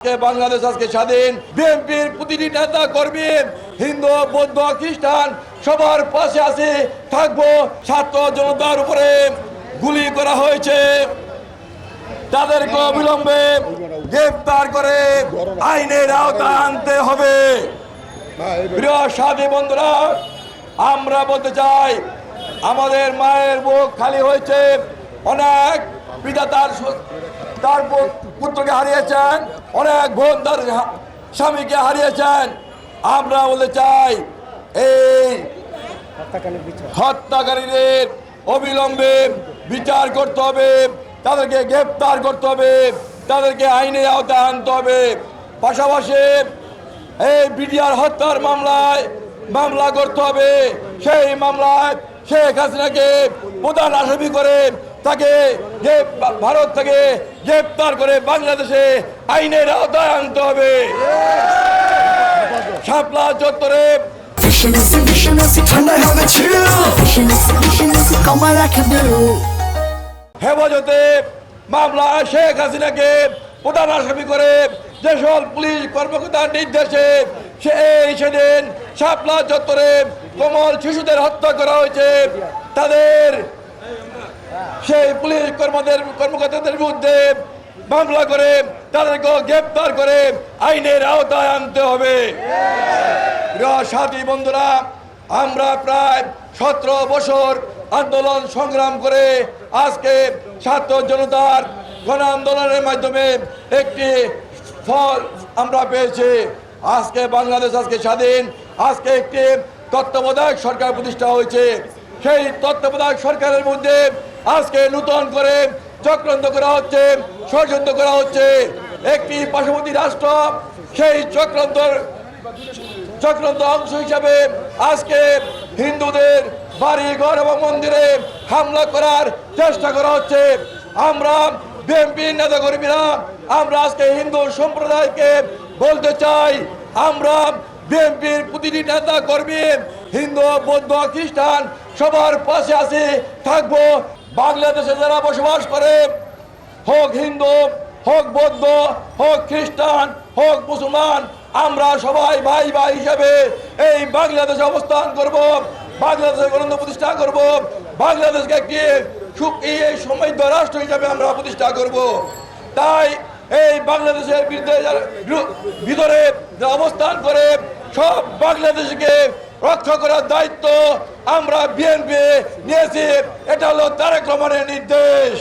বাংলাদেশ আজকে স্বাধীন। বিএনপির প্রতিটি নেতা কর্মী, হিন্দু বৌদ্ধ খ্রিস্টান সবার পাশে আছে, থাকবো। ছাত্র জনতার উপরে গুলি করা হয়েছে, তাদেরকে অবিলম্বে গ্রেফতার করে আইনের আওতায় আনতে হবে। প্রিয় সাথী বন্ধুরা, আমরা বলতে চাই, আমাদের মায়ের বুক খালি হয়েছে। অনেক পিতা তার পুত্রকে হারিয়েছেন, অনেক বোন তার স্বামীকে হারিয়েছেন। আমরা বলতে চাই, এই হত্যাকারীদের অবিলম্বে বিচার করতে হবে, তাদেরকে গ্রেফতার করতে হবে, তাদেরকে আইনের আওতায় আনতে হবে। পাশাপাশি এই বিডিআর হত্যার মামলা করতে হবে। সেই মামলায় শেখ হাসিনাকে প্রধান আসামি করে তাকে ভারত থেকে গ্রেফতার করে বাংলাদেশে আইনের আওতায় আনতে হবে। শাপলা চত্বরে হেফাজতে মামলা শেখ হাসিনাকে প্রধান আসামি করে যেসব পুলিশ কর্মকর্তার নির্দেশে সেদিন শাপলা চত্বরে কোমল শিশুদের হত্যা করা হয়েছে, তাদের সেই পুলিশ কর্মকর্তাদের বিরুদ্ধে মামলা করে তাদেরকে গ্রেফতার করে আইনের আওতায় আনতে হবে। সাথী বন্ধুরা, আমরা প্রায় 17 বছর আন্দোলন সংগ্রাম করে আজকে ছাত্র জনতার গণ আন্দোলনের মাধ্যমে একটি ফল আমরা পেয়েছি। আজকে বাংলাদেশ আজকে স্বাধীন। আজকে একটি তত্ত্বাবধায়ক সরকার প্রতিষ্ঠা হয়েছে। সেই তত্ত্বাবধায়ক সরকারের মধ্যে আজকে নতুন করে চক্রান্ত করা হচ্ছে, ষড়যন্ত্র করা হচ্ছে। একটি পার্শ্ববর্তী রাষ্ট্র সেই চক্রান্ত অংশ হিসাবে আজকে হিন্দুদের বাড়ি ঘর এবং মন্দিরে হামলা করার চেষ্টা করা হচ্ছে। আমরা বিএনপির নেতা কর্মীরা আমরা আজকে হিন্দু সম্প্রদায়কে বলতে চাই, আমরা বিএনপির প্রতিটি নেতা কর্মী, হিন্দু বৌদ্ধ খ্রিস্টান সবার পাশে আছে, থাকবো। বাংলাদেশে যারা বসবাস করে, হোক হিন্দু, হোক বৌদ্ধ, হোক খ্রিস্টান, হোক মুসলমান, আমরা সবাই ভাই ভাই হিসাবে এই বাংলাদেশে অবস্থান করব, বাংলাদেশের গণতন্ত্র প্রতিষ্ঠা করব, বাংলাদেশকে একটি এই সমৃদ্ধ রাষ্ট্র হিসাবে আমরা প্রতিষ্ঠা করব। তাই এই বাংলাদেশের ভিতরে অবস্থান করে সব বাংলাদেশকে রক্ষা করার দায়িত্ব আমরা বিএনপি নিয়েছি। এটা হলো তারেক রহমানের নির্দেশ।